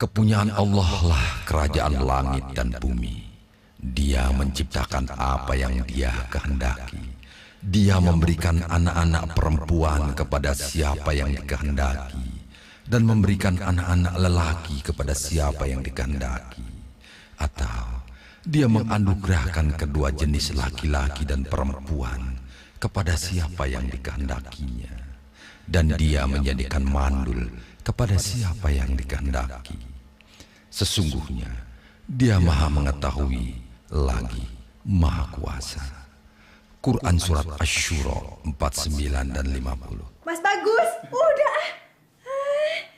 Kepunyaan Allah lah kerajaan langit dan bumi. Dia menciptakan apa yang Dia kehendaki. Dia memberikan anak-anak perempuan kepada siapa yang dikehendaki, dan memberikan anak-anak lelaki kepada siapa yang dikehendaki. Atau Dia menganugerahkan kedua jenis laki-laki dan perempuan kepada siapa yang dikehendakinya. Dan Dia menjadikan mandul kepada siapa yang dikehendaki. Sesungguhnya Dia Maha Mengetahui lagi Maha Kuasa. Quran Surat Asy-Syura 49 dan 50. Mas Bagus, udah.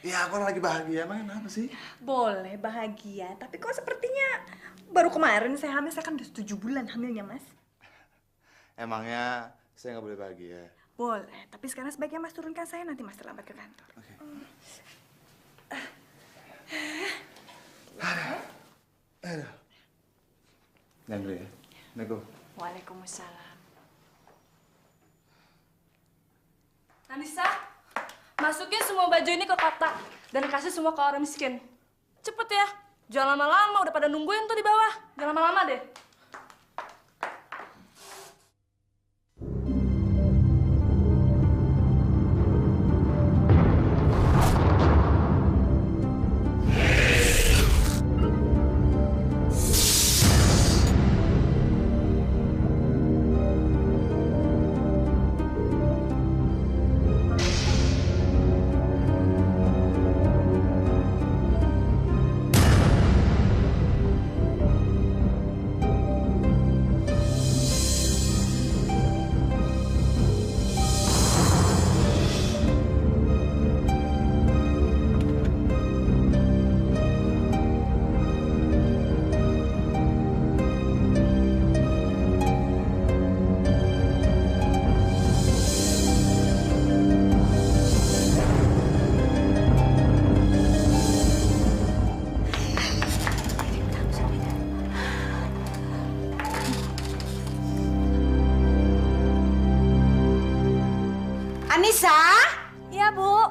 Ya, aku lagi bahagia. Emang kenapa sih? Boleh bahagia, tapi kok sepertinya baru kemarin saya hamil. Saya kan udah 7 bulan hamilnya, Mas. Emangnya saya nggak boleh bahagia? Boleh, tapi sekarang sebaiknya Mas turunkan saya, nanti Mas terlambat ke kantor. Oke. Aduh. Jangan dulu ya. Assalamualaikum. Waalaikumsalam. Anissa, masukin semua baju ini ke kotak dan kasih semua ke orang miskin. Cepet ya, jangan lama-lama, udah pada nungguin tuh di bawah. Jangan lama-lama deh. Anissa? Iya, Bu.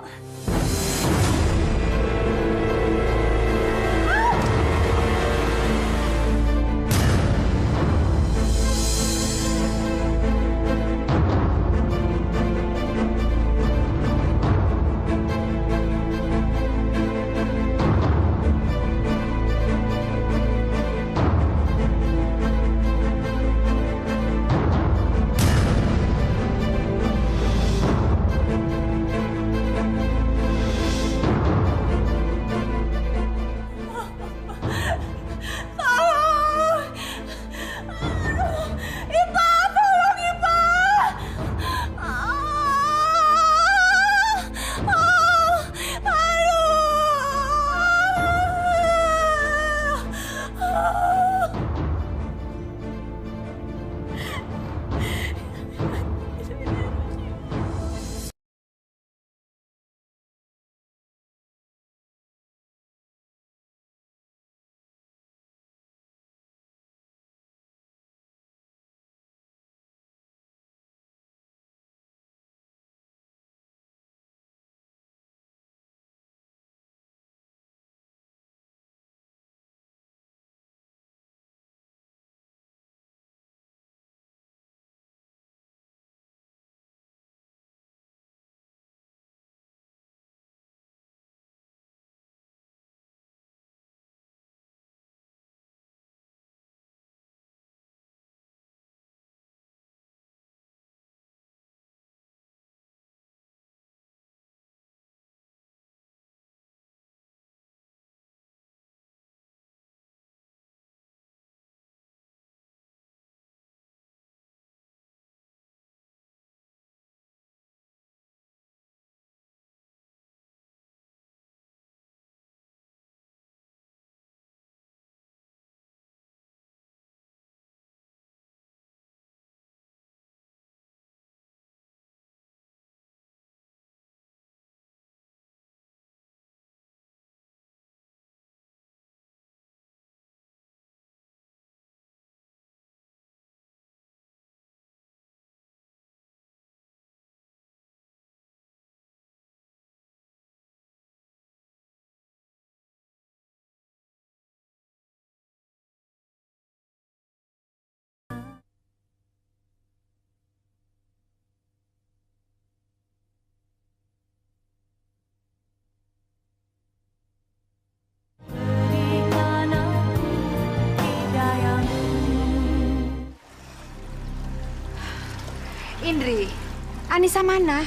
Anissa mana?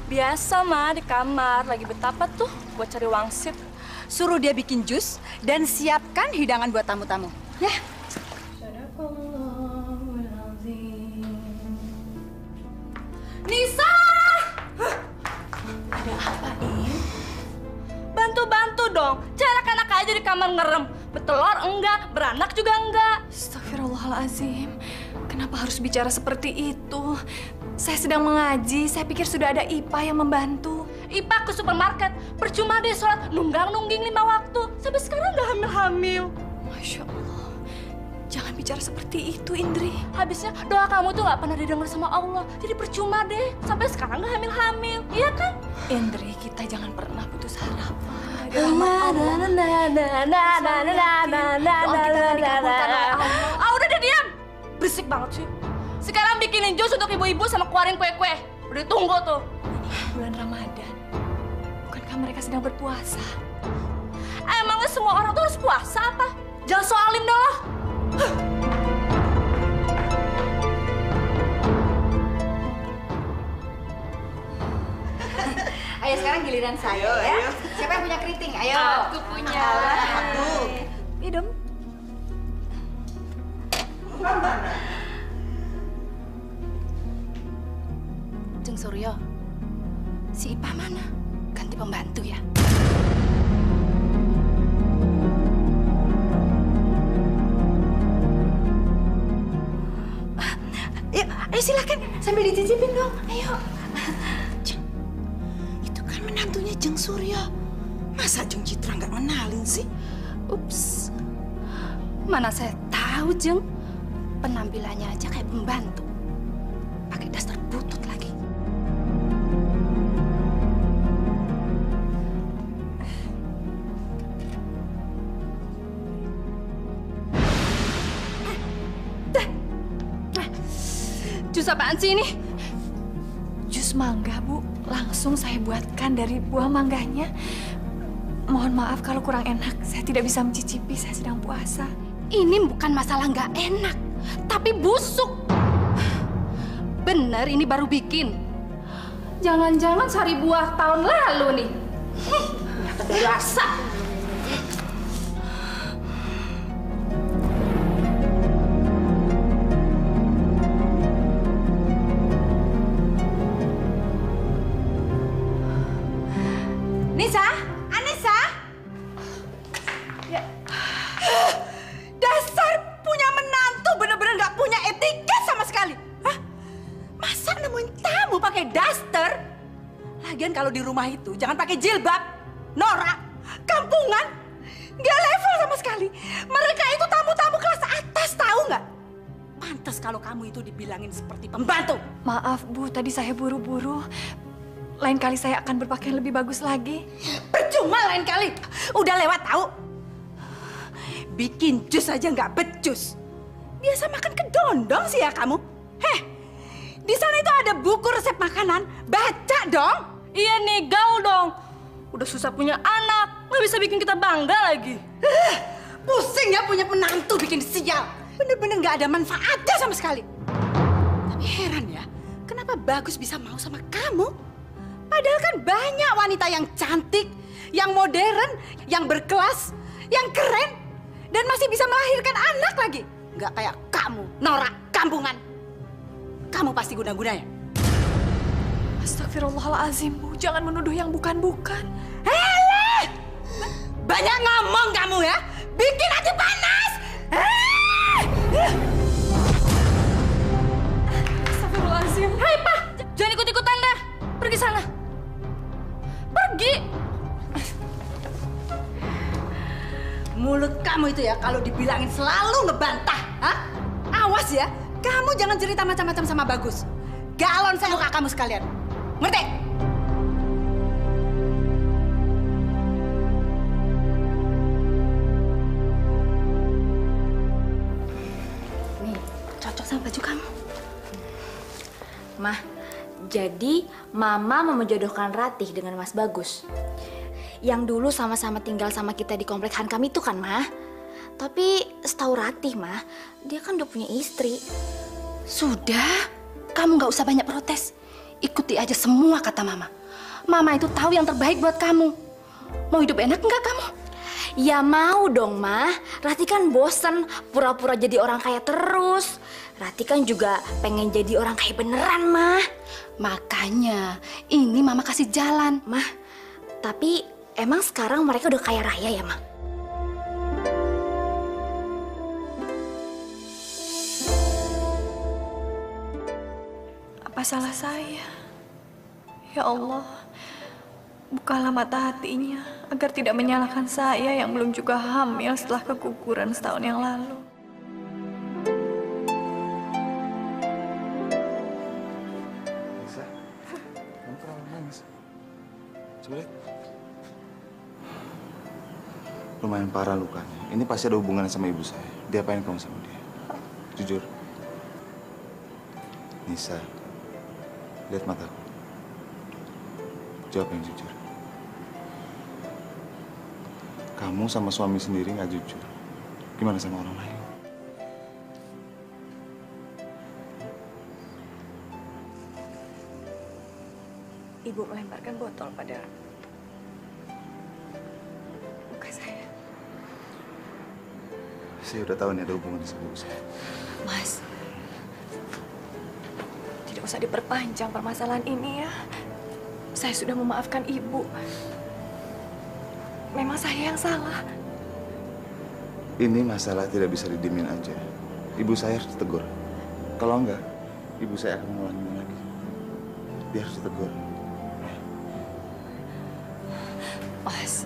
Biasa, Ma, di kamar. Lagi betapa tuh buat cari wangsit. Suruh dia bikin jus dan siapkan hidangan buat tamu-tamu. Ya. Nisa! Ada apa, In? Bantu-bantu dong. Cari anak aja di kamar ngerem. Bertelur enggak, beranak juga enggak. Astagfirullahaladzim. Kenapa harus bicara seperti itu? Saya sedang mengaji, saya pikir sudah ada IPA yang membantu. Ipa ke supermarket, percuma deh sholat nunggang-nungging 5 waktu. Sampai sekarang udah hamil-hamil. Masya Allah. Jangan bicara seperti itu, Indri. Habisnya doa kamu tuh nggak pernah didengar sama Allah. Jadi percuma deh. Sampai sekarang nggak hamil-hamil. Iya kan? Indri, kita jangan pernah putus harapan. Ah, udah deh diam. Berisik banget sih. Sekarang bikinin jus untuk ibu-ibu sama keluarin kue-kue. Udah tunggu tuh. Bulan Ramadan. Bukankah mereka sedang berpuasa? Emangnya semua orang tuh harus puasa apa? Jangan soalin dah lah. Ayo sekarang giliran saya ya. Siapa yang punya keriting? Ayo. Aku punya. Satu. Idem. Jeng Suryo, si Ipa mana? Ganti pembantu ya. Ayo silakan sambil dicicipin dong. Ayo. Jeng, itu kan menantunya Jeng Suryo. Masa Jeng Citra nggak kenalin sih? Ups. Mana saya tahu, Jeng. Penampilannya aja kayak pembantu. Pakai daster butut lagi. Jus apaan sih ini? Jus mangga, Bu. Langsung saya buatkan dari buah mangganya. Mohon maaf kalau kurang enak. Saya tidak bisa mencicipi, saya sedang puasa. Ini bukan masalah nggak enak, tapi busuk. Bener, ini baru bikin. Jangan-jangan sari buah tahun lalu nih. Ternyata biasa. Nisa, Anissa. Ya. Dasar punya menantu bener-bener nggak punya etika sama sekali. Hah? Masa nemuin tamu pakai daster? Lagian kalau di rumah itu jangan pakai jilbab, norak, kampungan, nggak level sama sekali. Mereka itu tamu-tamu kelas atas, tahu nggak? Pantas kalau kamu itu dibilangin seperti pembantu. Maaf, Bu. Tadi saya buru-buru. Lain kali saya akan berpakaian lebih bagus lagi. Percuma lain kali. Udah lewat tahu. Bikin jus aja nggak becus. Biasa makan kedondong sih ya kamu. Heh, di sana itu ada buku resep makanan. Baca dong. Iya nih, gaul dong. Udah susah punya anak, nggak bisa bikin kita bangga lagi. Pusing ya punya menantu bikin sial. Bener-bener nggak ada manfaatnya sama sekali. Tapi heran ya, kenapa Bagus bisa mau sama kamu? Padahal kan banyak wanita yang cantik, yang modern, yang berkelas, yang keren, dan masih bisa melahirkan anak lagi. Nggak kayak kamu, norak, kampungan. Kamu pasti guna-guna ya? Astagfirullahaladzim, Bu. Jangan menuduh yang bukan-bukan. Hele! Banyak ngomong kamu ya? Bikin hati panas! Astagfirullahaladzim. Hai, Pak. Jangan ikut-ikutan dah. Pergi sana. Pergi. Mulut kamu itu ya kalau dibilangin selalu ngebantah. Hah? Awas ya, kamu jangan cerita macam-macam sama Bagus. Galon saya muka kamu sekalian. Ngerti? Nih, cocok sama baju kamu. Mah, jadi Mama mau menjodohkan Ratih dengan Mas Bagus. Yang dulu sama-sama tinggal sama kita di komplek Hankam itu kan, Mah. Tapi setahu Ratih, Mah, dia kan udah punya istri. Sudah, kamu nggak usah banyak protes. ikuti aja semua kata Mama. Mama itu tahu yang terbaik buat kamu. Mau hidup enak enggak kamu? Ya mau dong, Ma. Rati kan bosen pura-pura jadi orang kaya terus. Rati kan juga pengen jadi orang kaya beneran, Ma. Makanya, ini Mama kasih jalan. Ma, tapi emang sekarang mereka udah kaya raya ya, Ma? Apa salah saya? Ya Allah, bukalah mata hatinya agar tidak menyalahkan saya yang belum juga hamil setelah keguguran setahun yang lalu. Nisa, kamu kenapa nangis? Coba lihat. Lumayan parah lukanya. Ini pasti ada hubungannya sama ibu saya. Diapain kamu sama dia? Jujur. Nisa, lihat mataku. Jawab yang jujur. Kamu sama suami sendiri nggak jujur. Gimana sama orang lain? Ibu melemparkan botol pada muka saya. Saya udah tahu nih ada hubungan sama ibu saya. Mas, tidak usah diperpanjang permasalahan ini ya. Saya sudah memaafkan ibu. Memang saya yang salah. Ini masalah tidak bisa didiemin aja. Ibu saya harus ditegur. Kalau enggak, ibu saya akan mengulangi lagi. Dia harus ditegur. Mas,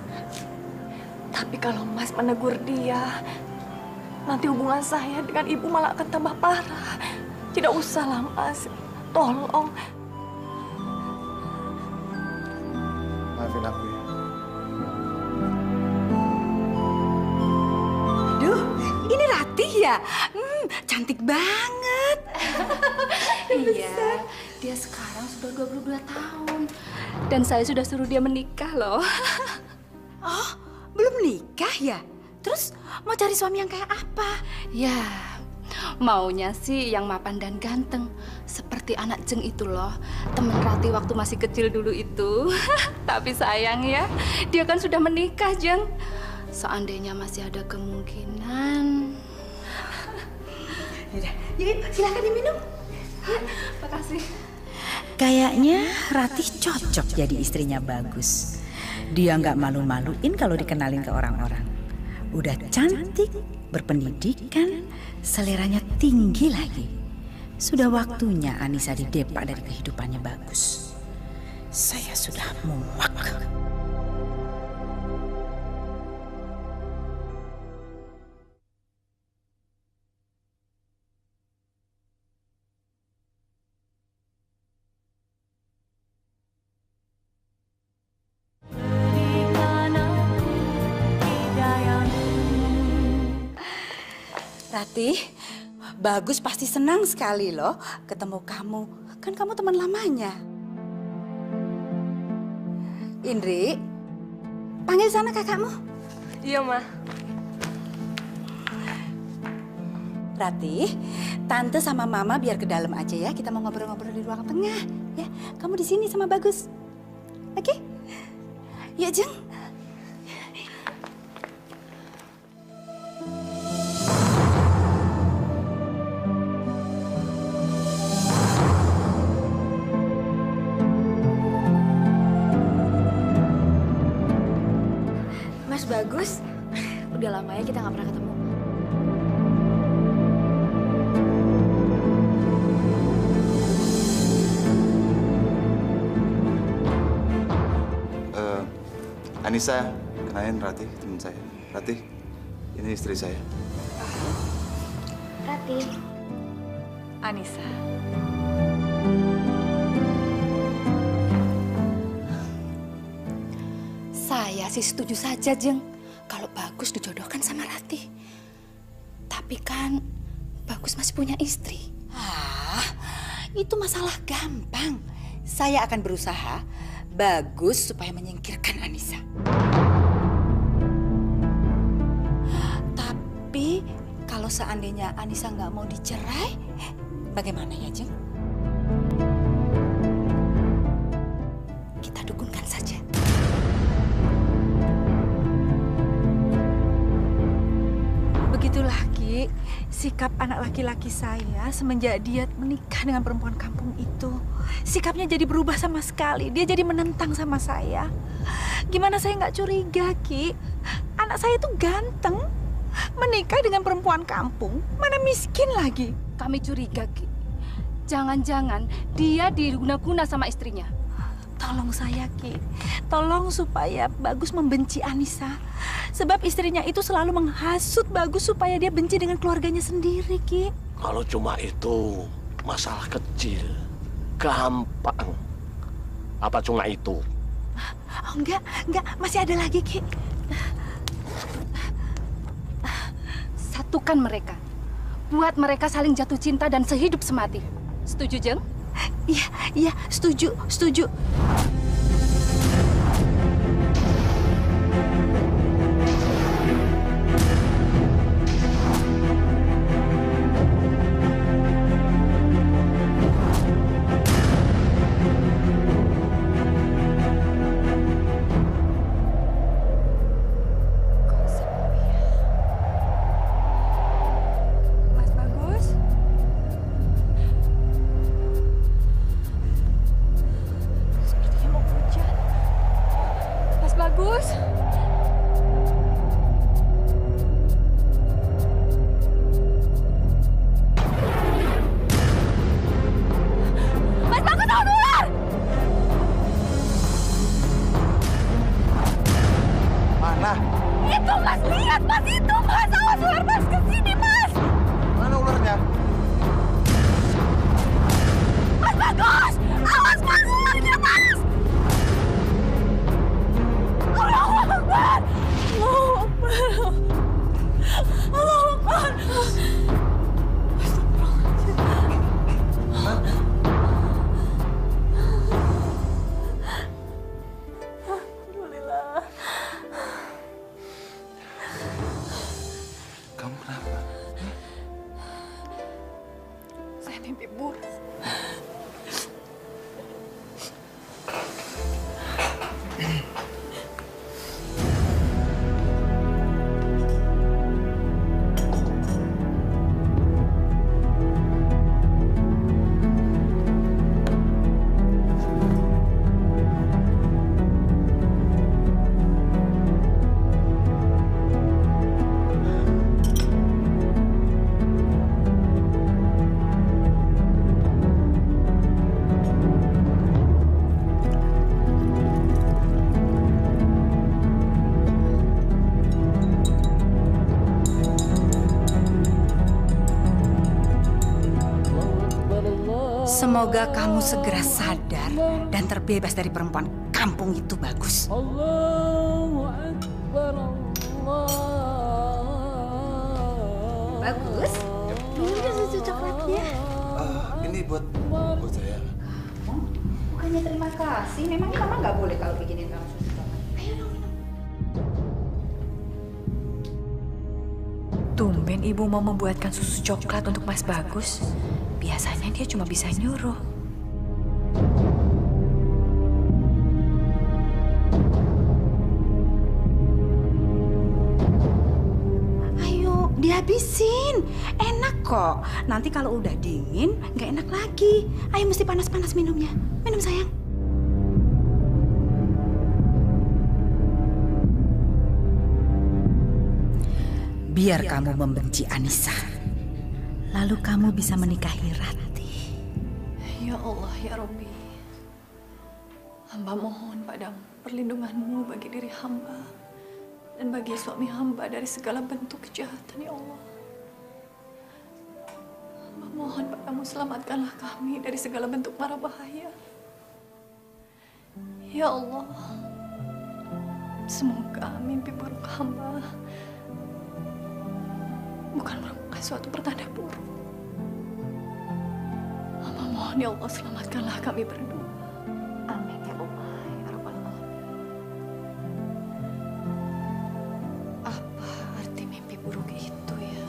tapi kalau Mas menegur dia, nanti hubungan saya dengan ibu malah akan tambah parah. Tidak usahlah, Mas. Tolong. Maafin aku ya. Aduh, ini Ratih ya? Cantik banget. Iya, dia sekarang sudah 22 tahun. Dan saya sudah suruh dia menikah loh. Oh, belum nikah ya? Terus mau cari suami yang kayak apa? Ya, maunya sih yang mapan dan ganteng. Seperti anak Jeng itu loh. Temen Rati waktu masih kecil dulu itu. Tapi sayang ya, dia kan sudah menikah, Jeng. Seandainya masih ada kemungkinan. Yaudah, yuk silakan diminum. Makasih. Kayaknya Ratih cocok jadi istrinya Bagus. Dia nggak malu-maluin kalau dikenalin ke orang-orang. Udah cantik, berpendidikan, seleranya tinggi lagi. Sudah waktunya Anissa didepak dari kehidupannya Bagus. Saya sudah muak. Ratih, Bagus pasti senang sekali loh ketemu kamu. Kan kamu teman lamanya. Indri, panggil sana kakakmu. Iya, Ma. Ratih, Tante sama Mama biar ke dalam aja ya. Kita mau ngobrol-ngobrol di ruang tengah. Ya, kamu di sini sama Bagus. Oke? Yuk, Jeng. Mas Bagus, udah lama ya kita nggak pernah ketemu. Anissa, kenalin Ratih, teman saya. Ratih, ini istri saya. Rati. Anissa. Saya sih setuju saja, Jeng. Kalau Bagus dijodohkan sama Ratih. Tapi kan Bagus masih punya istri. Itu masalah gampang. Saya akan berusaha Bagus supaya menyingkirkan Anissa. Tapi kalau seandainya Anissa nggak mau dicerai, bagaimana ya, Jeng? Itulah, Ki, sikap anak laki-laki saya semenjak dia menikah dengan perempuan kampung itu. Sikapnya jadi berubah sama sekali. Dia jadi menentang sama saya. Gimana saya nggak curiga, Ki? Anak saya itu ganteng. Menikah dengan perempuan kampung, mana miskin lagi. Kami curiga, Ki. Jangan-jangan dia diguna-guna sama istrinya. Tolong saya, Ki. Tolong supaya Bagus membenci Anissa. Sebab istrinya itu selalu menghasut Bagus supaya dia benci dengan keluarganya sendiri, Ki. Kalau cuma itu masalah kecil, gampang. Apa cuma itu? Oh, enggak. Masih ada lagi, Ki. Satukan mereka. Buat mereka saling jatuh cinta dan sehidup semati. Setuju, Jeng? Iya, setuju. Mas Bagus? Sepertinya mau hujan. Mas Bagus? Mas Bagus, awas ular! Mana? Itu Mas, lihat Mas, itu Mas, awas ular Mas, kesini Mas! Mana ularnya? Mas Bagus! Awas Mas, ularnya Mas! Allahu Akbar! Allahu Akbar! Allahu Akbar! Alhamdulillah. Kamu kenapa? Saya mimpi buruk. Semoga kamu segera sadar dan terbebas dari perempuan kampung itu, Bagus. Bagus, minum ya susu coklatnya. Ini buat saya. Bukannya terima kasih, memangnya mama nggak boleh kalau bikinin kamu susu coklat. Ayo dong minum. Tumben ibu mau membuatkan susu coklat untuk Mas Bagus. Biasanya dia cuma bisa nyuruh. Ayo, dihabisin. Enak kok. Nanti kalau udah dingin, nggak enak lagi. Ayo, mesti panas-panas minumnya. Minum, sayang. Biar kamu membenci Anissa. Lalu kamu bisa menikahi Ratih. Ya Allah, ya Rabbi. Hamba mohon padamu perlindunganmu bagi diri hamba dan bagi suami hamba dari segala bentuk kejahatan, ya Allah. Hamba mohon padamu selamatkanlah kami dari segala bentuk mara bahaya. Ya Allah, semoga mimpi buruk hamba bukan merupakan suatu pertanda buruk. Hamba mohon ya Allah, selamatkanlah kami berdua. Amin ya Allah, ya Rabbal Alamin. Apa arti mimpi buruk itu ya?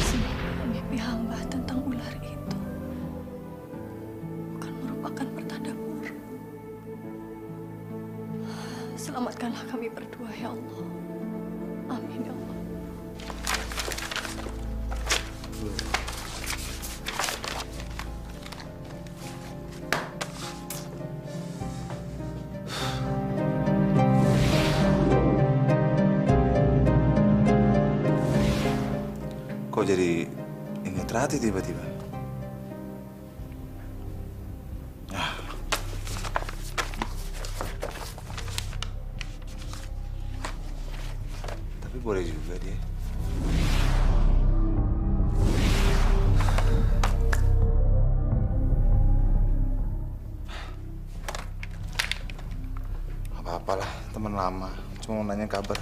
Semoga mimpi hamba tentang ular itu bukan merupakan pertanda buruk. Selamatkanlah kami berdua ya Allah. jadi inget Rati tiba-tiba? Ah. Tapi boleh juga dia. Apa-apalah, teman lama. Cuma mau nanya kabar.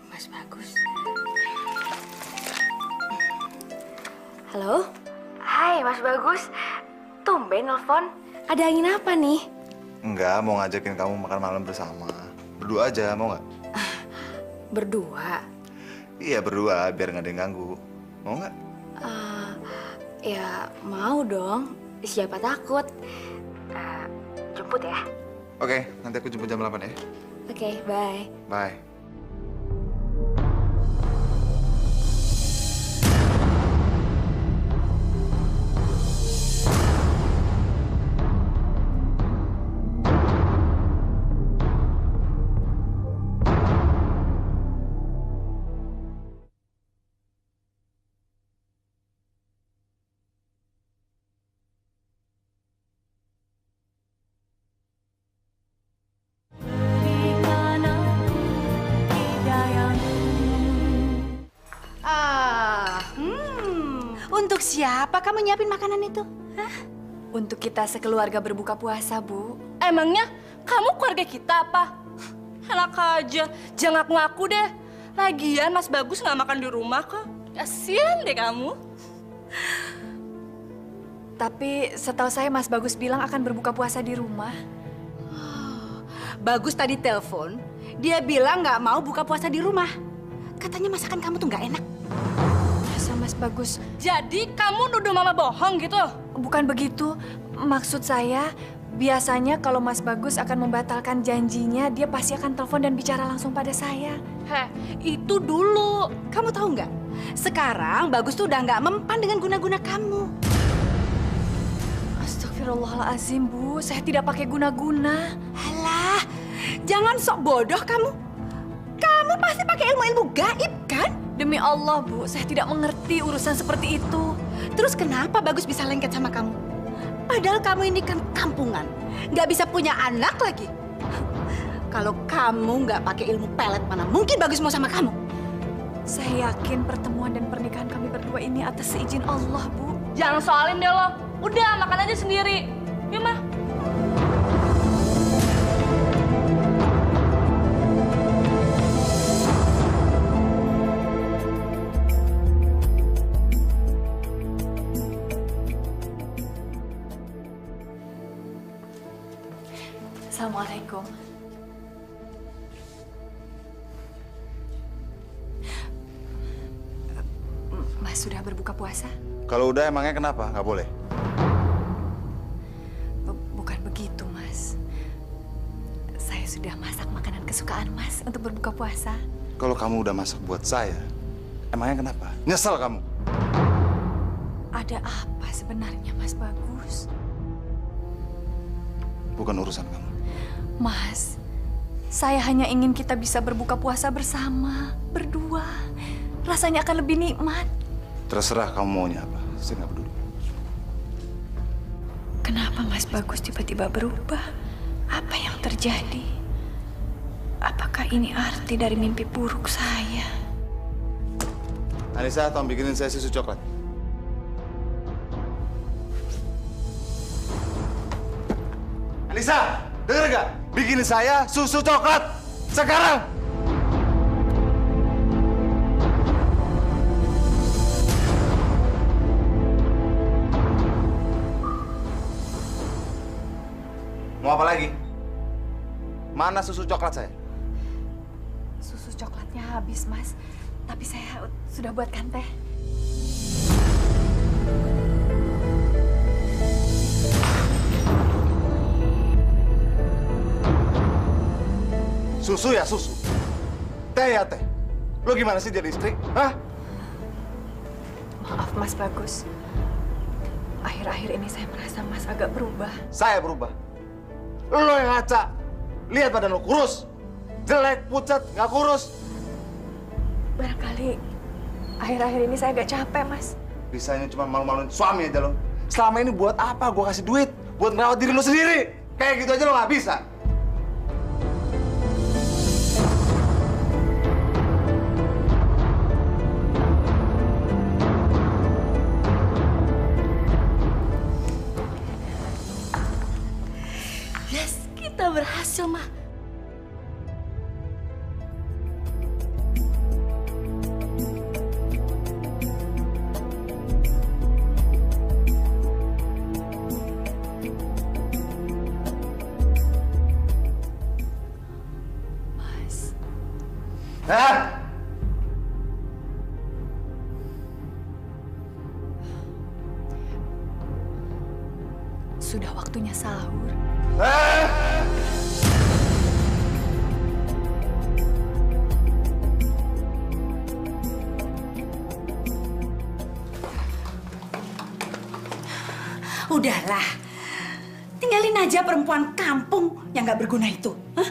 Mas Bagus. Halo? Hai, Mas Bagus. Tumben nelfon. Ada angin apa nih? Enggak, mau ngajakin kamu makan malam bersama. Berdua aja, mau nggak? Berdua? Iya, berdua, biar nggak ada yang ganggu. Mau nggak? Ya, mau dong. Siapa takut. Jemput ya? Oke, nanti aku jemput jam 8 ya. Oke, bye. Bye. Untuk siapa kamu nyiapin makanan itu? Hah? Untuk kita sekeluarga berbuka puasa, Bu. Emangnya kamu keluarga kita apa? Enak aja, jangan ngaku deh. Lagian Mas Bagus nggak makan di rumah kok. Kasian deh kamu. Tapi setahu saya Mas Bagus bilang akan berbuka puasa di rumah. Bagus tadi telepon, dia bilang nggak mau buka puasa di rumah. Katanya masakan kamu tuh nggak enak. Masa Mas Bagus? Jadi kamu nuduh mama bohong gitu? Bukan begitu. Maksud saya, biasanya kalau Mas Bagus akan membatalkan janjinya, dia pasti akan telepon dan bicara langsung pada saya. Heh, itu dulu. Kamu tahu nggak? Sekarang Bagus tuh udah nggak mempan dengan guna-guna kamu. Astagfirullahaladzim, Bu. Saya tidak pakai guna-guna. Alah, jangan sok bodoh kamu. Kamu pasti pakai ilmu-ilmu gaib, kan? Demi Allah, Bu, saya tidak mengerti urusan seperti itu. Terus kenapa Bagus bisa lengket sama kamu? Padahal kamu ini kan kampungan, nggak bisa punya anak lagi. Kalau kamu nggak pakai ilmu pelet, mana mungkin Bagus mau sama kamu? Saya yakin pertemuan dan pernikahan kami berdua ini atas seizin Allah, Bu. Jangan soalin deh lo. Udah, makan aja sendiri. Yuk, Mah. Assalamualaikum. Mas sudah berbuka puasa? Kalau udah emangnya kenapa? Nggak boleh? Bukan begitu, Mas. Saya sudah masak makanan kesukaan Mas untuk berbuka puasa. Kalau kamu udah masak buat saya, emangnya kenapa? Nyesel kamu? Ada apa sebenarnya, Mas Bagus? Bukan urusan kamu. Mas, saya hanya ingin kita bisa berbuka puasa bersama, berdua. Rasanya akan lebih nikmat. Terserah kamu maunya apa. Saya nggak peduli. Kenapa Mas Bagus tiba-tiba berubah? Apa yang terjadi? Apakah ini arti dari mimpi buruk saya? Anissa, tolong bikinin saya susu coklat. Anissa, denger gak? Bikinin saya susu coklat sekarang. Mau apa lagi? Mana susu coklat saya? Susu coklatnya habis, Mas. Tapi saya sudah buatkan teh. Susu ya susu. Teh ya teh. Lo gimana sih jadi istri? Hah? Maaf, Mas Bagus. Akhir-akhir ini saya merasa Mas agak berubah. Saya berubah. Lo yang ngaca. Lihat badan lo kurus. Jelek, pucat, nggak kurus. Barangkali akhir-akhir ini saya agak capek, Mas. Bisanya cuma malu-maluin suami aja lo. Selama ini buat apa gue kasih duit? Buat merawat diri lo sendiri. Kayak gitu aja lo nggak bisa. Yes, kita berhasil, Ma. Hah? Sudah waktunya sahur. Udahlah, tinggalin aja perempuan kampung yang nggak berguna itu. Hah?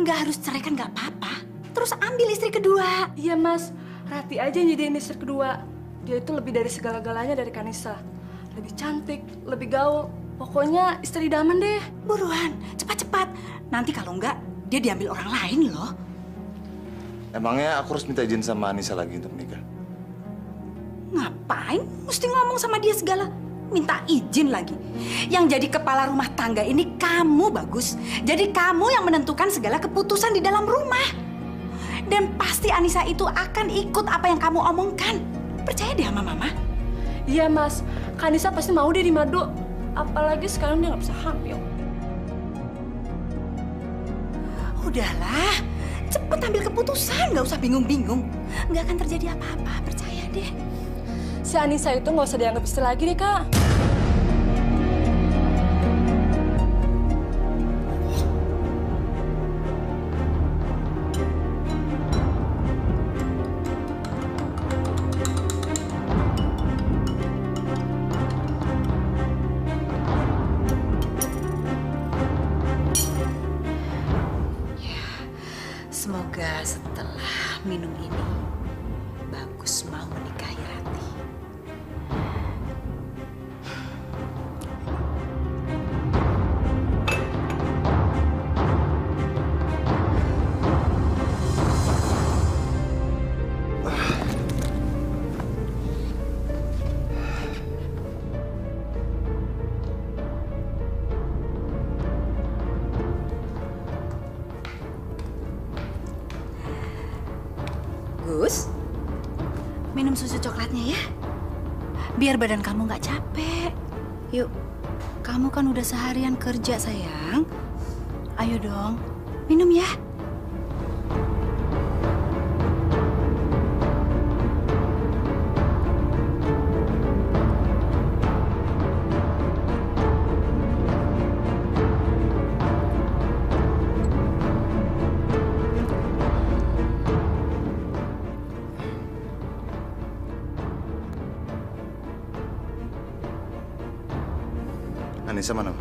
Nggak harus cerai kan nggak apa-apa. Terus ambil istri kedua. Iya, Mas. Rati aja yang jadiin istri kedua. Dia itu lebih dari segala-galanya dari Kanisa. Lebih cantik, lebih gaul. Pokoknya istri idaman deh. Buruan, cepat-cepat. Nanti kalau enggak, dia diambil orang lain loh. Emangnya aku harus minta izin sama Anissa lagi untuk menikah? Ngapain? Mesti ngomong sama dia segala. Minta izin lagi. Yang jadi kepala rumah tangga ini kamu, Bagus. Jadi kamu yang menentukan segala keputusan di dalam rumah. Dan pasti Anissa itu akan ikut apa yang kamu omongkan. Percaya deh sama Mama. Iya, Mas. Kanisa pasti mau deh di Mado. Apalagi sekarang dia nggak bisa hamil. Udahlah, cepet ambil keputusan. Nggak usah bingung-bingung. Nggak akan terjadi apa-apa, percaya deh. Si Anissa itu nggak usah dianggap istri lagi deh, Kak. Semoga setelah minum ini, Bagus mau menikahi Rati. Gus, minum susu coklatnya ya. Biar badan kamu nggak capek. Yuk, kamu kan udah seharian kerja sayang. Ayo dong, minum ya. Anissa mana?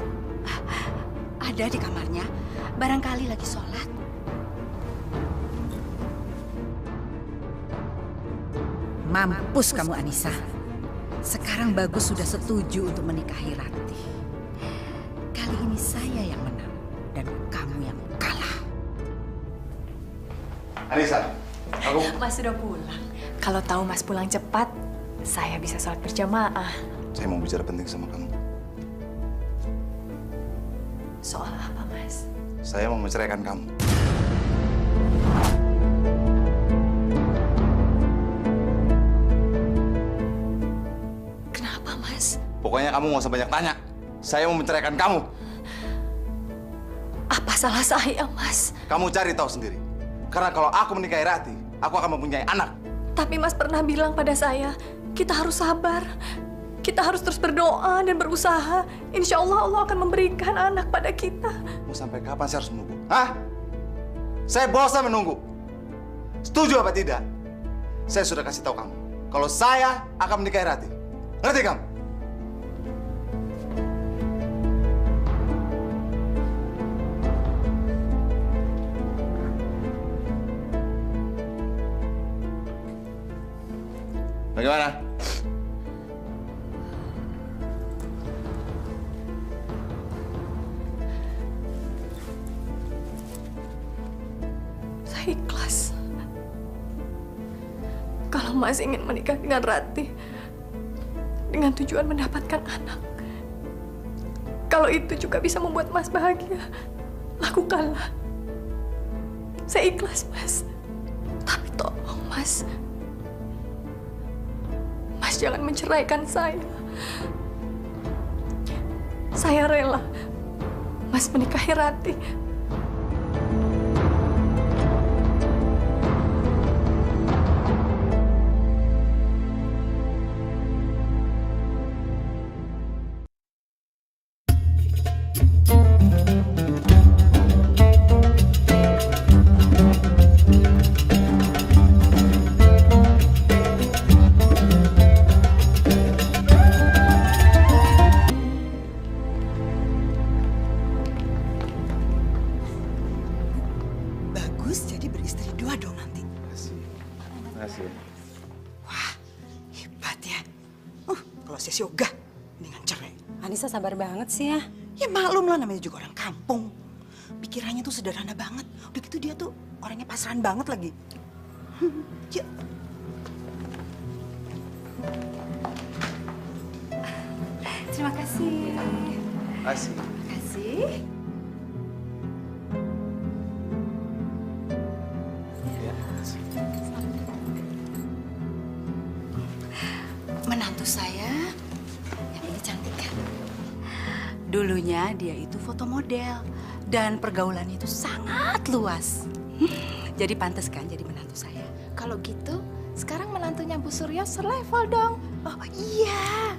Ada di kamarnya. Barangkali lagi sholat. Mampus kamu Anissa. Sekarang Bagus sudah setuju untuk menikahi Rati. Kali ini saya yang menang dan kamu yang kalah. Anissa, aku... Mas sudah pulang. Kalau tahu Mas pulang cepat, saya bisa sholat berjamaah. Saya mau bicara penting sama kamu. Soal apa, Mas? Saya mau menceraikan kamu. Kenapa, Mas? Pokoknya kamu nggak usah banyak tanya. Saya mau menceraikan kamu. Apa salah saya, Mas? Kamu cari tahu sendiri. Karena kalau aku menikahi Rati, aku akan mempunyai anak. Tapi Mas pernah bilang pada saya, kita harus sabar. Kita harus terus berdoa dan berusaha. Insya Allah Allah akan memberikan anak pada kita. Mau sampai kapan saya harus menunggu? Hah? Saya bosan menunggu. Setuju apa tidak? Saya sudah kasih tahu kamu. Kalau saya akan menikahi Rati. Ngerti kamu? Bagaimana? Saya ikhlas. Kalau Mas ingin menikah dengan Ratih dengan tujuan mendapatkan anak, kalau itu juga bisa membuat Mas bahagia, lakukanlah. Saya ikhlas, Mas. Tapi tolong, Mas. Mas jangan menceraikan saya. Saya rela Mas menikahi Ratih. Bagus jadi beristri dua dong nanti. Makasih. Wah, hebat ya. Kalau saya sih ogah, mendingan cerai. Anissa sabar banget sih ya. Ya maklum lah, namanya juga orang kampung. Pikirannya tuh sederhana banget. Udah gitu dia tuh orangnya pasrahan banget lagi. Ya. Terima kasih. Makasih. Terima kasih. Menantu saya yang ini cantik kan? Dulunya dia itu foto model dan pergaulannya itu sangat luas. Jadi pantas kan jadi menantu saya. Kalau gitu, sekarang menantunya Bu Surya selevel dong. Oh iya.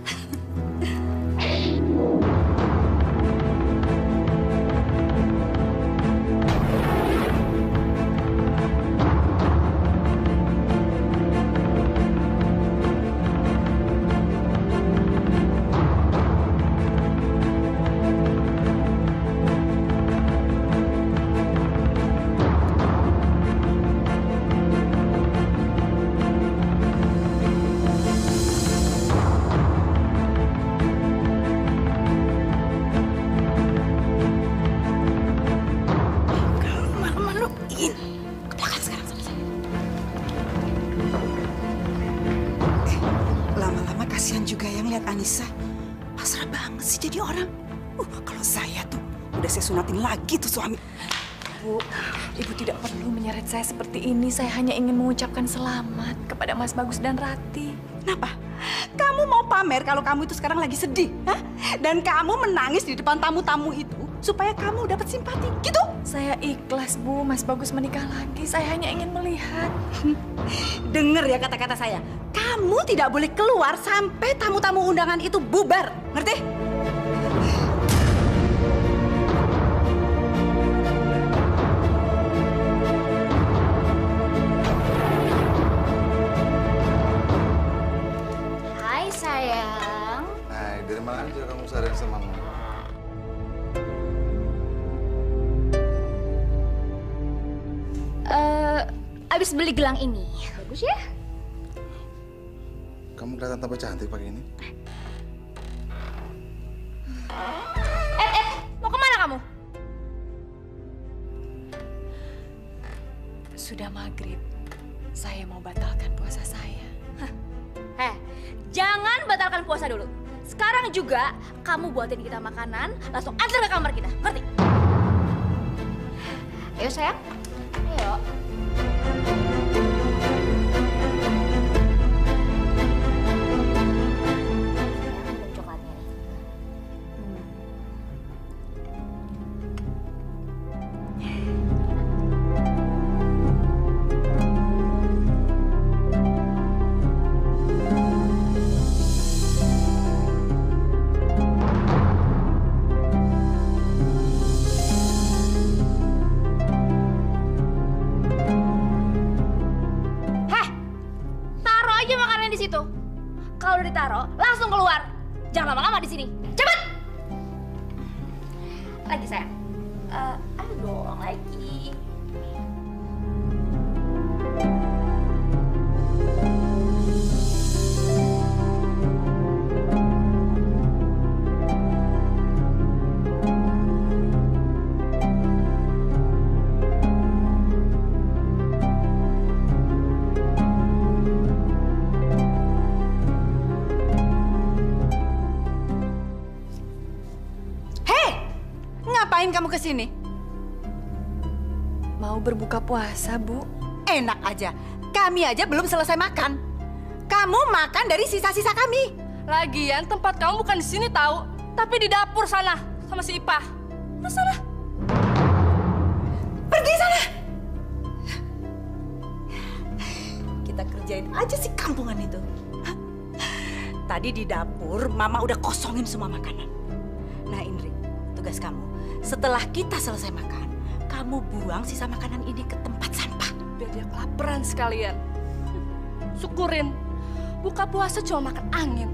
Lama-lama kasihan juga yang lihat Anissa. Pasrah banget sih jadi orang. Kalau saya tuh udah saya sunatin lagi tuh suami. Bu, Ibu tidak perlu menyeret saya seperti ini. Saya hanya ingin mengucapkan selamat kepada Mas Bagus dan Ratih. Kenapa? Kamu mau pamer kalau kamu itu sekarang lagi sedih, hah? Dan kamu menangis di depan tamu-tamu itu supaya kamu dapat simpati, gitu? Saya ikhlas, Bu. Mas Bagus menikah lagi. Saya hanya ingin melihat. Dengar ya kata-kata saya. Kamu tidak boleh keluar sampai tamu-tamu undangan itu bubar, ngerti? Hai sayang. Hai, dari mana aja kamu seharian sama mama? Abis beli gelang ini. Bagus ya? Kamu kelihatan tambah cantik pakai ini. Mau kemana kamu? Sudah maghrib. Saya mau batalkan puasa saya. Jangan batalkan puasa dulu. Sekarang juga kamu buatin kita makanan, langsung antar ke kamar kita. Ngerti? Ayo sayang. Ayo. Coklatnya nih. Taruh aja makanannya di situ. Kalau udah ditaruh, langsung keluar. Jangan lama-lama di sini. Cepet. Lagi sayang. Ayo dong lagi. Ngapain kamu ke sini? Mau berbuka puasa, Bu. Enak aja. Kami aja belum selesai makan. Kamu makan dari sisa-sisa kami. Lagian tempat kamu bukan di sini tahu, tapi di dapur sana sama si Ipah. Nah, sana. Pergi sana. Kita kerjain aja si kampungan itu. Hah? Tadi di dapur, Mama udah kosongin semua makanan. Nah, Indri, tugas kamu. Setelah kita selesai makan, kamu buang sisa makanan ini ke tempat sampah. Biar dia kelaparan sekalian. Syukurin, buka puasa cuma makan angin.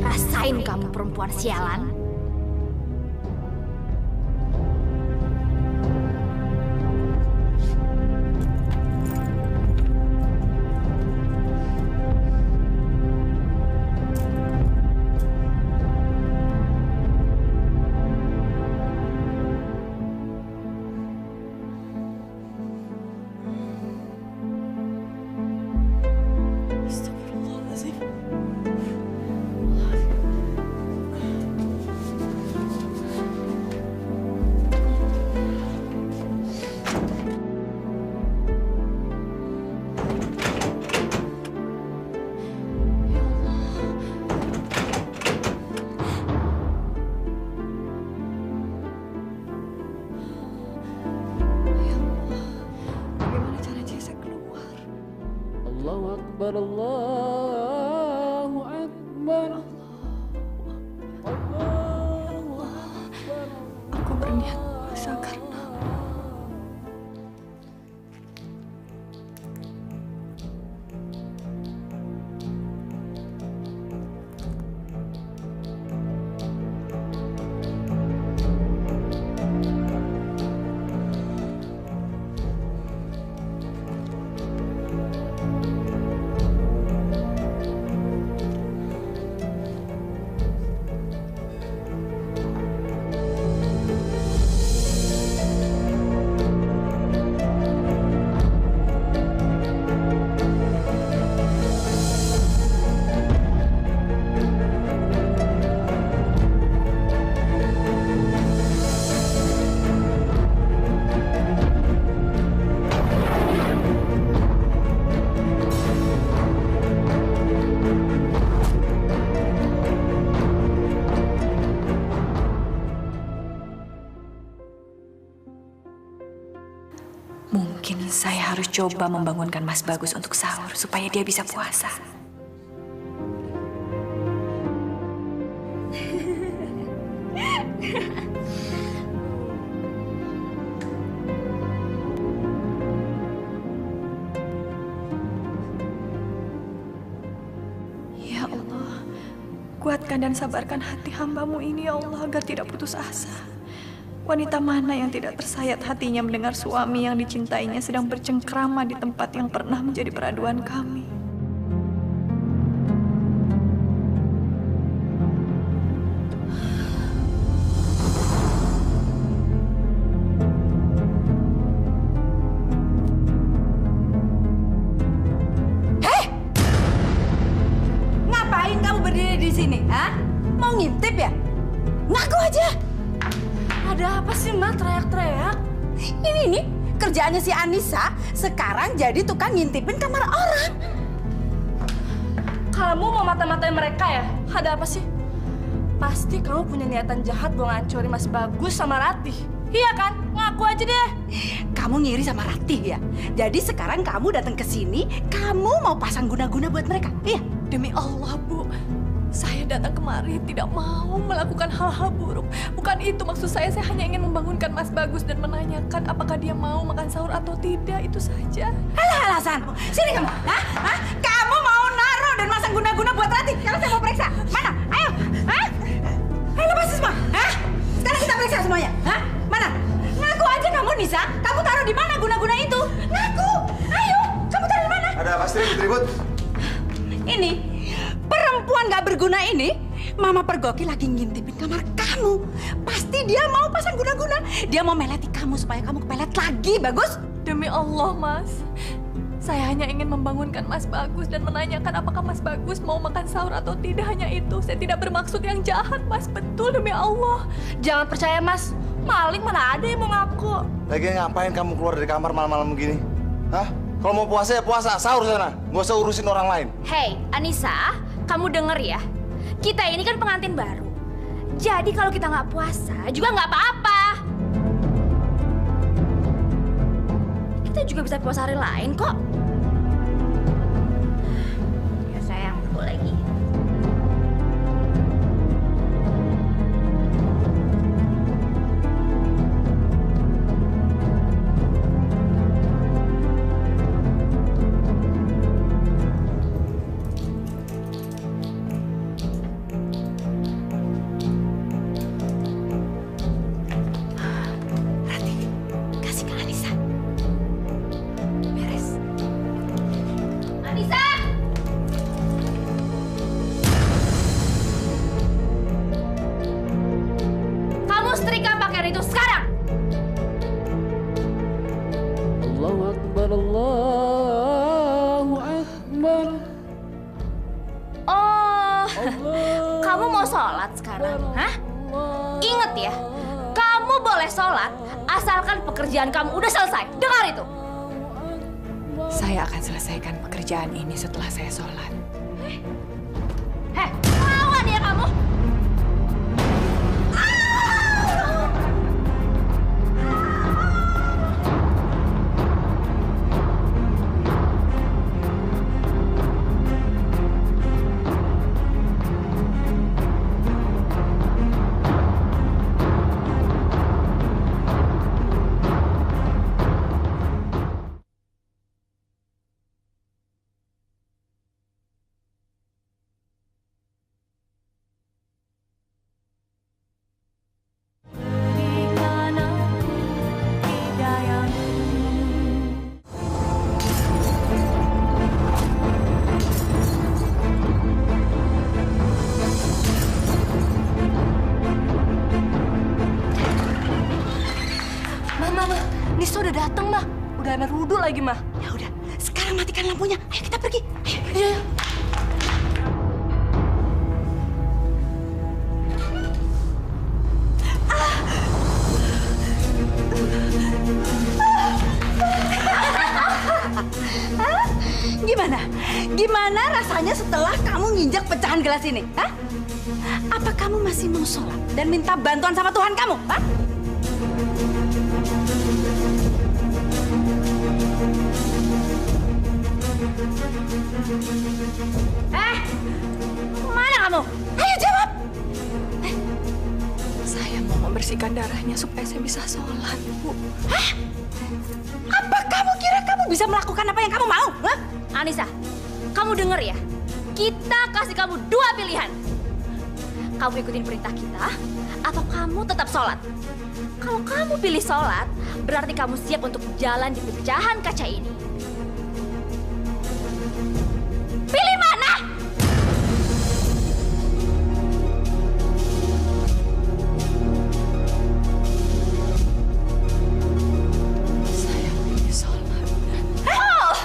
Rasain kamu perempuan sialan. Allahu Akbar, Allahu Akbar. Allahu Akbar. Aku berniat puasa karena Mungkin saya harus coba membangunkan Mas Bagus untuk sahur supaya dia bisa puasa. Ya Allah, kuatkan dan sabarkan hati hamba-Mu ini ya Allah agar tidak putus asa. Wanita mana yang tidak tersayat hatinya mendengar suami yang dicintainya sedang bercengkrama di tempat yang pernah menjadi peraduan kami. Hei! Ngapain kamu berdiri di sini, ha? Mau ngintip ya? Ngaku aja! Ada apa sih, Ma? Teriak-teriak. Ini nih, kerjaannya si Anissa sekarang jadi tukang ngintipin kamar orang. Kamu mau mata-matain mereka ya? Ada apa sih? Pasti kamu punya niatan jahat mau ngancurin Mas Bagus sama Ratih. Iya kan? Ngaku aja deh. Kamu ngiri sama Ratih ya? Jadi sekarang kamu datang ke sini, kamu mau pasang guna-guna buat mereka, iya? Demi Allah, Bu. Saya datang kemari tidak mau melakukan hal-hal buruk. Bukan itu maksud saya hanya ingin membangunkan Mas Bagus dan menanyakan apakah dia mau makan sahur atau tidak, itu saja. Alah alasanmu. Sini kamu. Hah? Hah? Kamu mau naruh dan masang guna-guna buat Ratih? Sekarang saya mau periksa. Mana? Ayo. Hah? Ayo lepas semua. Hah? Sekarang kita periksa semuanya. Hah? Mana? Ngaku aja kamu, Nisa. Kamu taruh di mana guna-guna itu? Ngaku. Ayo. Kamu taruh di mana? Ada apa sih ribut-ribut? Ini perempuan gak berguna ini, Mama pergoki lagi ngintipin kamar kamu. Pasti dia mau pasang guna-guna. Dia mau meleti kamu supaya kamu kepelet lagi, Bagus. Demi Allah, Mas. Saya hanya ingin membangunkan Mas Bagus dan menanyakan apakah Mas Bagus mau makan sahur atau tidak. Hanya itu. Saya tidak bermaksud yang jahat, Mas. Betul, demi Allah. Jangan percaya, Mas. Maling mana ada yang mau ngaku. Lagi ngapain kamu keluar dari kamar malam-malam begini? Hah? Kalau mau puasa ya puasa, sahur sana. Nggak usah urusin orang lain. Hei, Anissa, kamu denger ya. Kita ini kan pengantin baru. Jadi kalau kita nggak puasa juga nggak apa-apa. Kita juga bisa puasa hari lain kok. Ya sayang, betul lagi. Kamu mau sholat sekarang, hah? Ingat ya, kamu boleh sholat asalkan pekerjaan kamu udah selesai. Dengar itu. Saya akan selesaikan pekerjaan ini setelah saya sholat. Heh, lawan ya kamu. Nisa udah dateng, Mah. Udah ambil wudhu lagi, Mah. Ya udah, sekarang matikan lampunya. Ayo kita pergi. Ayo. Iya. Gimana? Gimana rasanya setelah kamu nginjak pecahan gelas ini? Hah? Apa kamu masih mau sholat dan minta bantuan sama Tuhan kamu? Hah? membersihkan darahnya supaya saya bisa sholat, Bu. Hah? Apa kamu kira kamu bisa melakukan apa yang kamu mau? Hah? Anissa, kamu denger ya. Kita kasih kamu 2 pilihan. Kamu ikutin perintah kita, atau kamu tetap sholat. Kalau kamu pilih sholat, berarti kamu siap untuk jalan di pecahan kaca ini. Pilih mana? Saya pilih sholat. Oh!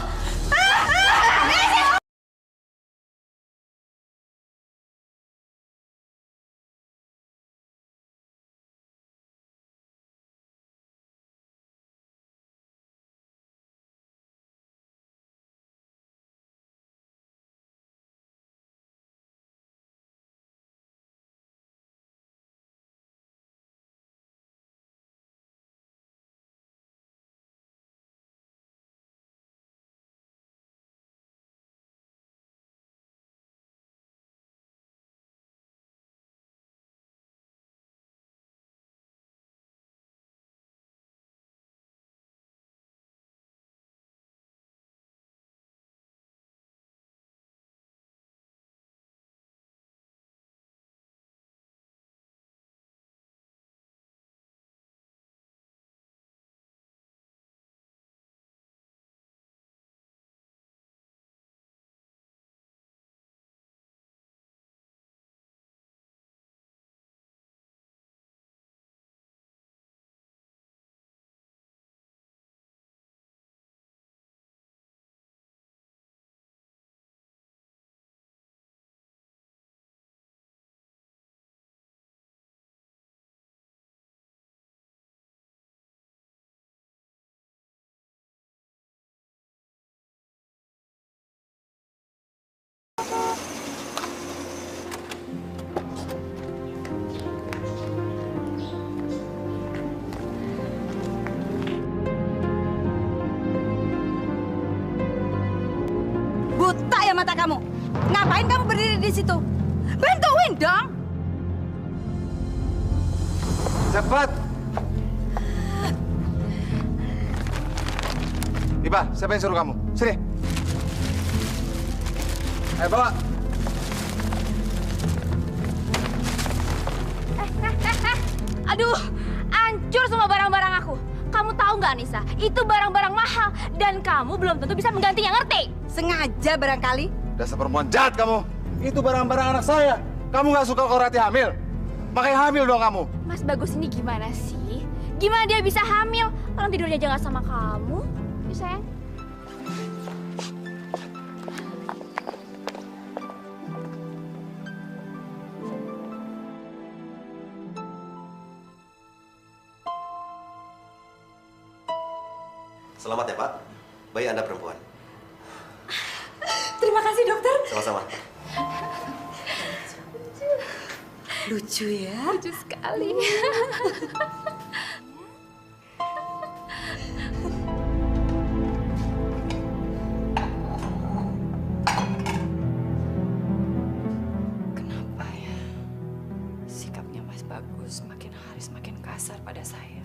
Buta ya mata kamu. Ngapain kamu berdiri di situ? Bantuin dong. Cepat! Iba, siapa yang suruh kamu? Sini. Ayo bawa. Aduh, hancur semua barang-barang aku. Kamu tahu nggak, Anissa? Itu barang-barang mahal dan kamu belum tentu bisa menggantinya, ngerti? Sengaja barangkali. Dasar perempuan jahat kamu. Itu barang-barang anak saya. Kamu nggak suka kalau Rati hamil? Makanya hamil dong kamu. Mas Bagus ini gimana sih? Gimana dia bisa hamil? Orang tidurnya aja nggak sama kamu. Ya, sayang. Selamat ya Pak, bayi Anda perempuan. Terima kasih dokter. Sama-sama. Lucu ya. Lucu sekali. Kenapa ya? Sikapnya Mas Bagus semakin hari semakin kasar pada saya.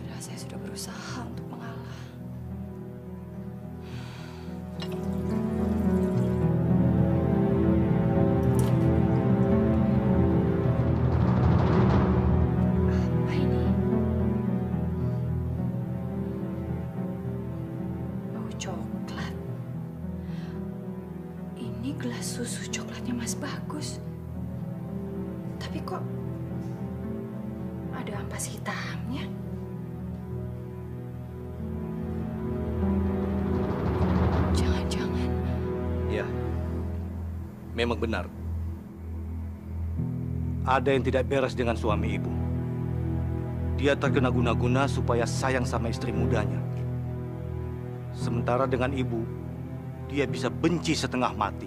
Padahal saya sudah berusaha untuk mengalah. Apa ini? Bau coklat. Ini gelas susu coklatnya Mas Bagus. Tapi kok ada ampas hitamnya? Jangan-jangan Iya, memang benar. Ada yang tidak beres dengan suami ibu. Dia terkena guna-guna supaya sayang sama istri mudanya. Sementara dengan ibu, dia bisa benci setengah mati.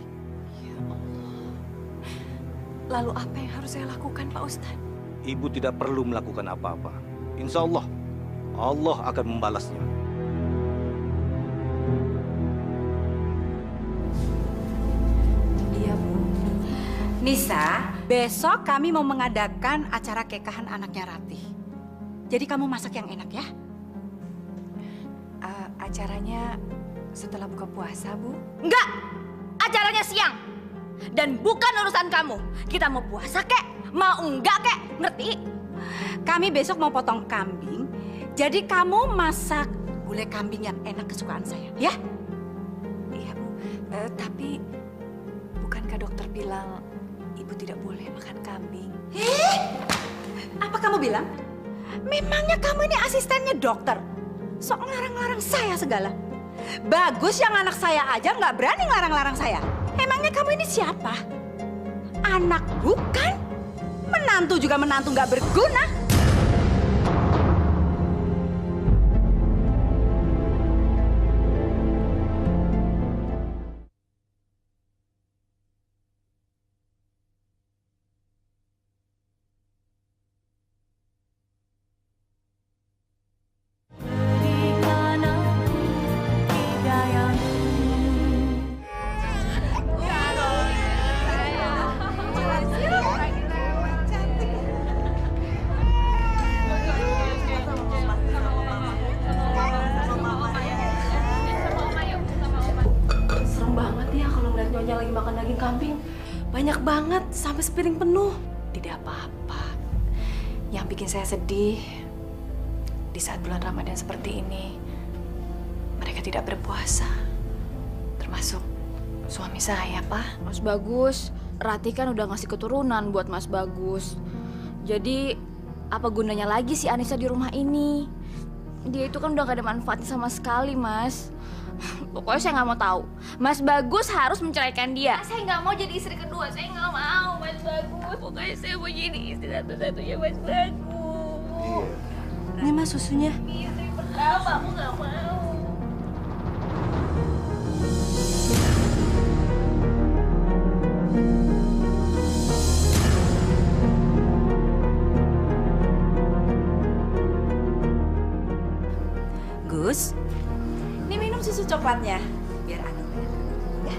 lalu apa yang harus saya lakukan, Pak Ustadz? Ibu tidak perlu melakukan apa-apa. Insya Allah, Allah akan membalasnya. Iya, Bu. Nisa, besok kami mau mengadakan acara kekahan anaknya Ratih. Jadi kamu masak yang enak ya? Acaranya setelah buka puasa, Bu. Enggak! Acaranya siang. Dan bukan urusan kamu. Kita mau puasa kek, mau enggak kek, ngerti? Kami besok mau potong kambing. Jadi kamu masak gulai kambing yang enak kesukaan saya, ya? Iya, Bu. Tapi bukankah dokter bilang Ibu tidak boleh makan kambing? Apa kamu bilang? Memangnya kamu ini asistennya dokter? Sok ngelarang-larang saya segala. Bagus yang anak saya aja nggak berani ngelarang-larang saya. Emangnya kamu ini siapa? Anak bukan? Menantu juga menantu nggak berguna. Lagi makan daging kambing banyak banget sampai sepiring penuh. Tidak apa-apa. Yang bikin saya sedih di saat bulan Ramadan seperti ini, mereka tidak berpuasa, termasuk suami saya, Pak. Mas Bagus, Ratih kan udah ngasih keturunan buat Mas Bagus. Jadi apa gunanya lagi si Anissa di rumah ini? Dia itu kan udah gak ada manfaatnya sama sekali, Mas. Pokoknya saya nggak mau tahu. Mas Bagus harus menceraikan dia. Saya nggak mau jadi istri kedua. Saya nggak mau, Mas Bagus. Pokoknya saya mau jadi istri satu-satunya Mas Bagus. Ini Mas susunya. Istri pertama, aku nggak mau. Gus, ini minum susu coklatnya. Biar Anu ya.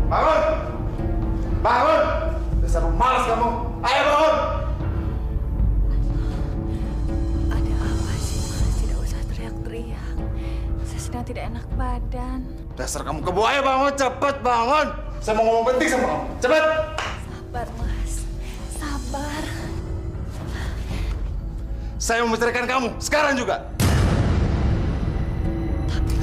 Bangun! Bangun! Dasar malas kamu. Ayo bangun! Ada apa sih, Mas? Tidak usah teriak-teriak. Saya sedang tidak enak badan. Dasar kamu kebo, ayo bangun, cepet bangun. Saya mau ngomong penting sama kamu. Cepet! Sabar, Mas. Sabar. Saya mau menceraikan kamu, sekarang juga.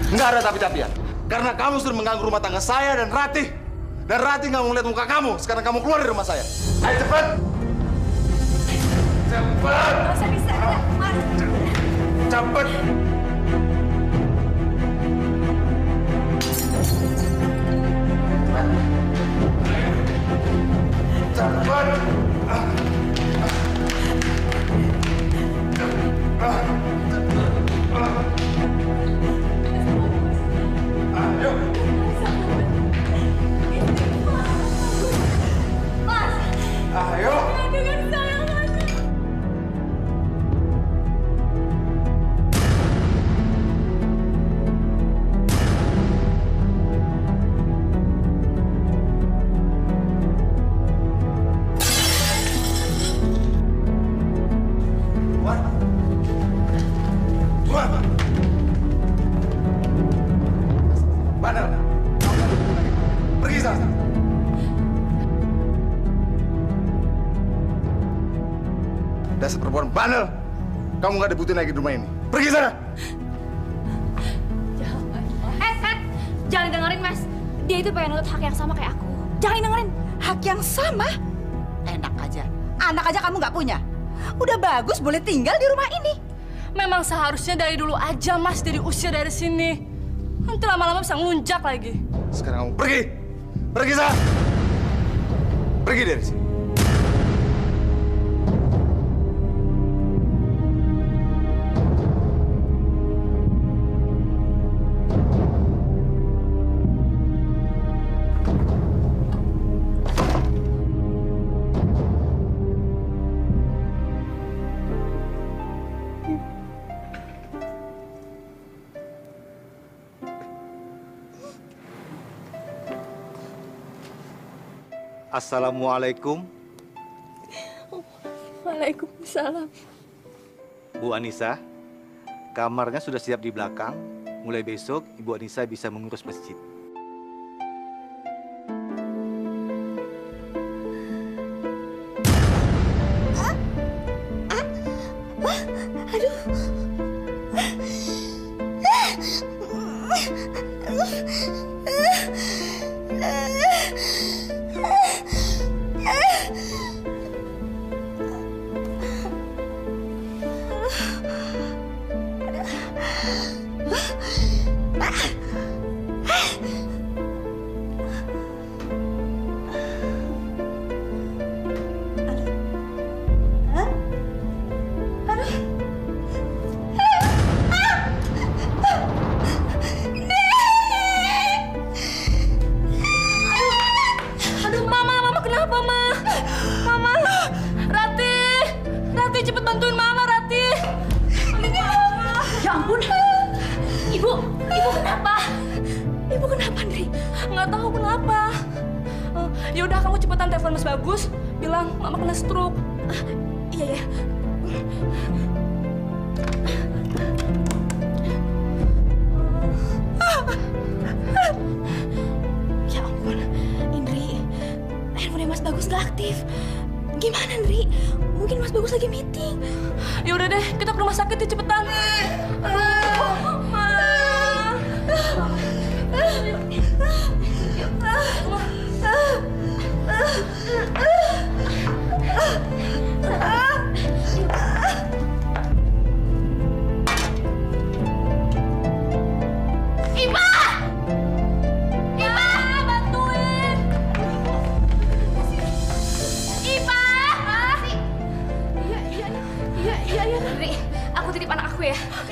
Nggak ada tapi-tapian. Karena kamu sudah mengganggu rumah tangga saya dan Ratih. Dan Ratih nggak mau ngeliat muka kamu. Sekarang kamu keluar dari rumah saya. Ayo cepet! Cepet! Saya bisa, Mas. Cepet! Cepet! Ayo! Ayo! Bandel! Pergi sana! Dasar perempuan bandel! Kamu nggak dibutuhin lagi di rumah ini. Pergi sana! Jangan dengerin, Mas. Dia itu pengen nurut hak yang sama kayak aku. Jangan dengerin. Hak yang sama? Enak aja. Anak aja kamu nggak punya. Udah bagus boleh tinggal di rumah ini. Memang seharusnya dari dulu aja, Mas, dari usia dari sini. Nanti lama-lama bisa ngelunjak lagi. Sekarang kamu pergi! Pergi sana! Pergi dari sini. Assalamualaikum. Waalaikumsalam. Bu Anissa, kamarnya sudah siap di belakang. Mulai besok, Ibu Anissa bisa mengurus masjid. Yaudah, kamu cepetan telepon Mas Bagus, bilang Mama kena stroke. Iya ya. Ya ampun, Indri, handphone Mas Bagus nggak aktif. Gimana, Indri? Mungkin Mas Bagus lagi meeting. Ya udah deh, kita ke rumah sakit ya, cepetan.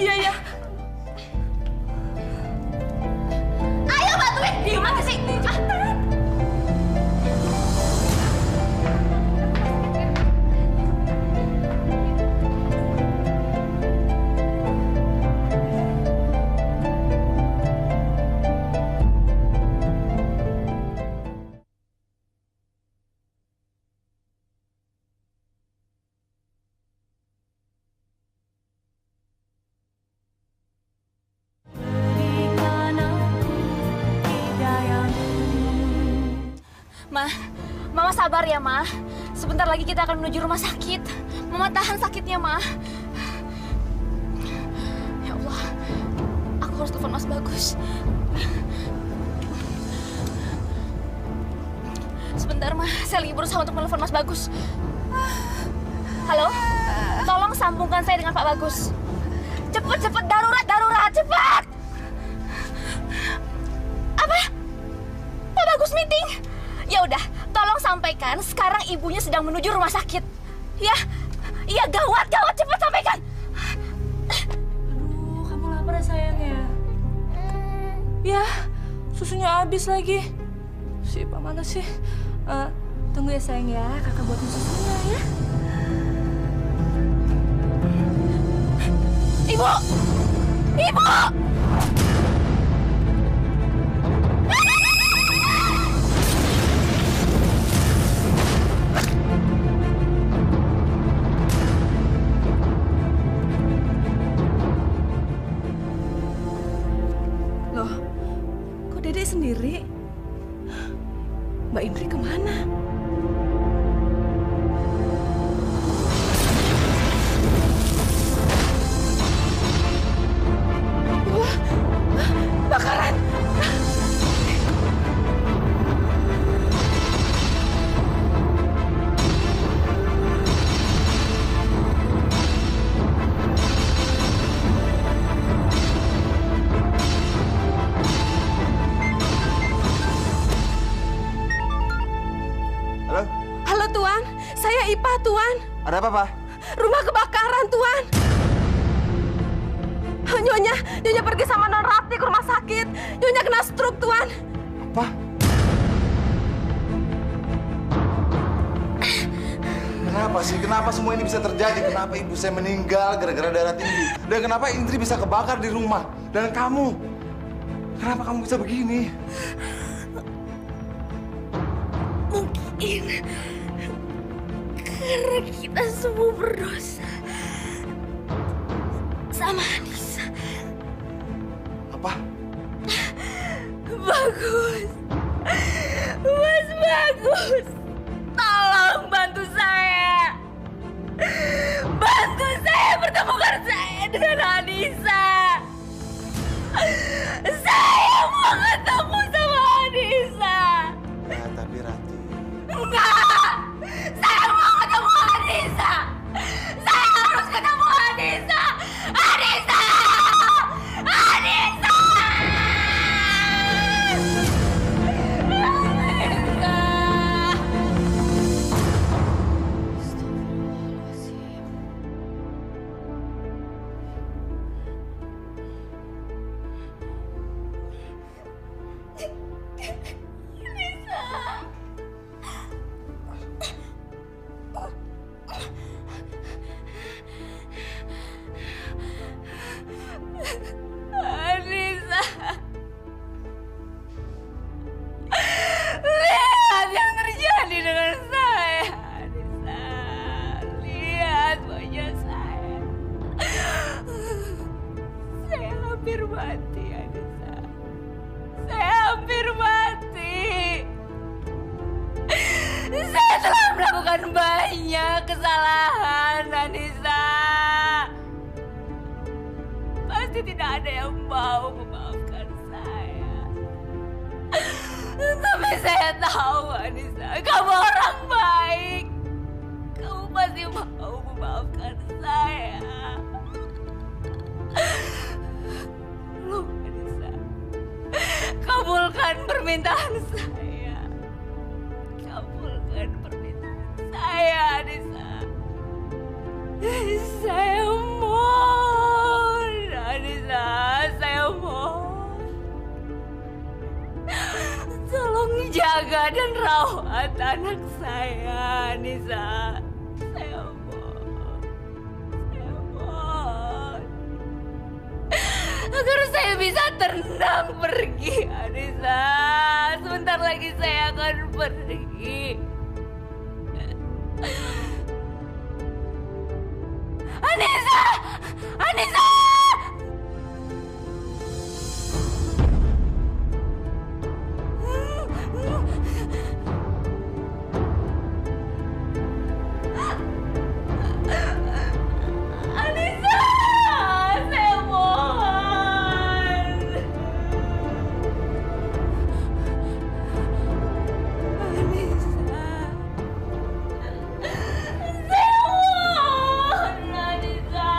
Iya, iya. Ayo bantuin. Gimana sih? Cepetan. Mama sabar ya, Ma. Sebentar lagi kita akan menuju rumah sakit. Mama tahan sakitnya, Ma. Ya Allah, aku harus telepon Mas Bagus. Sebentar, Ma. Saya lagi berusaha untuk menelepon Mas Bagus. Halo? Tolong sambungkan saya dengan Pak Bagus. Cepet, darurat, cepat! Apa? Pak Bagus meeting? Ya udah, tolong sampaikan sekarang ibunya sedang menuju rumah sakit. Ya, iya gawat, cepat sampaikan. Aduh, kamu lapar ya sayangnya? Ya, susunya habis lagi. Si Pak mana sih? Tunggu ya sayang ya, kakak buatin susunya ya. Ibu! Loh, kok Dedek sendiri? Mbak Indri kemana? Wah, bakaran! Halo Tuan, saya Ipa Tuan. Ada apa, Pak? Rumah kebakaran Tuan. Nyonya pergi sama Non Rati ke rumah sakit. Nyonya kena stroke Tuan. Apa? Kenapa sih? Kenapa semua ini bisa terjadi? Kenapa ibu saya meninggal gara-gara darah tinggi? Dan kenapa Indri bisa kebakar di rumah? Dan kamu? Kenapa kamu bisa begini? ini karena kita semua berdosa sama Anissa. Apa? Bagus, Mas Bagus, tolong bantu saya. Bantu saya pertemukan saya dengan Anissa. Saya mau ketemu sama Anissa. Ya, tapi Rati. Enggak! Saya mau ketemu Anissa! Saya harus ketemu Anissa! Anissa! Anissa! Anissa, lihat yang terjadi dengan saya. Anissa, lihat wajah saya. Saya hampir mati, Anissa. Saya hampir mati. Saya telah melakukan banyak kesalahan, Anissa. Pasti tidak ada yang mau memaafkan saya. Tapi saya tahu, Anissa, kamu orang baik. Kamu pasti mau memaafkan saya. Loh, Anissa, kabulkan permintaan saya. Kabulkan permintaan saya, Anissa. Saya mohon, Anissa, saya mohon. Tolong jaga dan rawat anak saya, Anissa. Saya mohon. Saya mohon. Agar saya bisa tenang pergi, Anissa. Sebentar lagi saya akan pergi. Anissa! Anissa! Anissa! Saya mohon. Anissa. Saya mohon, Anissa.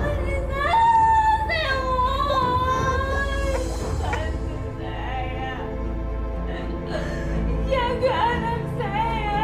Anissa, saya mohon. Bantu saya. Jaga anak saya.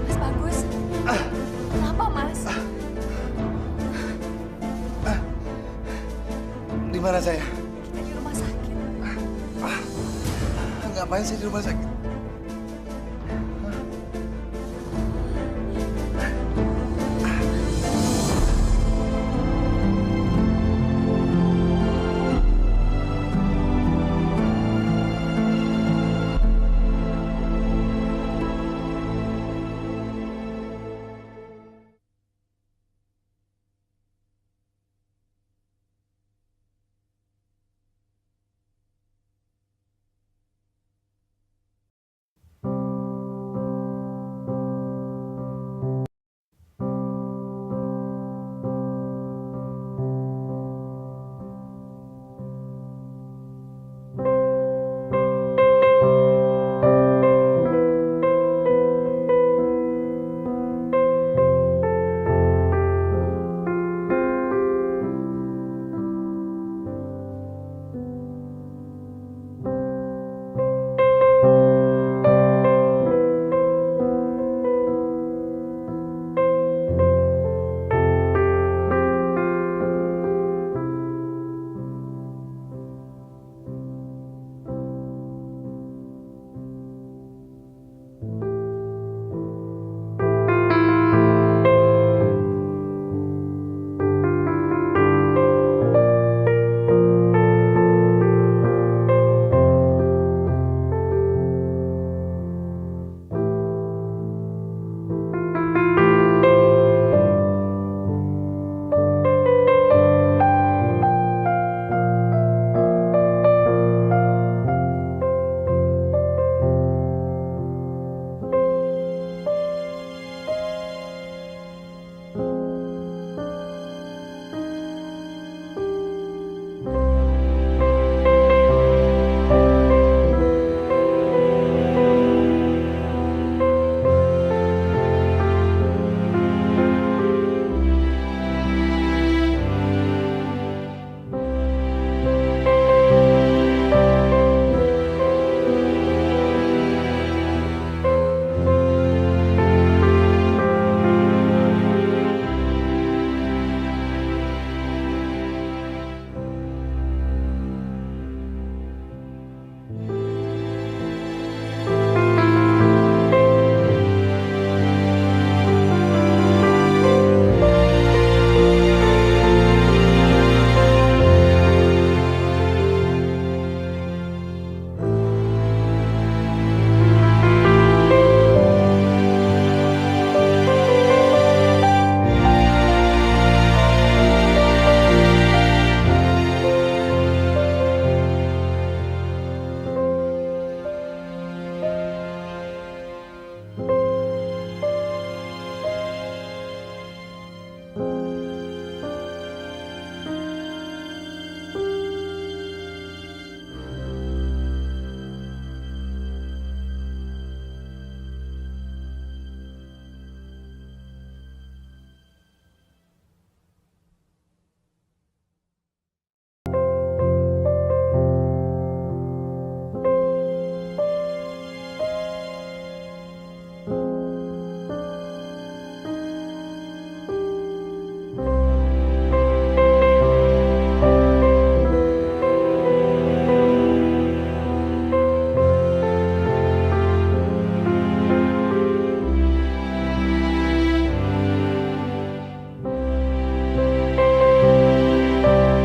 Mas Bagus, kenapa Mas? Di mana saya? Kita di rumah sakit. Ngapain sih di rumah sakit?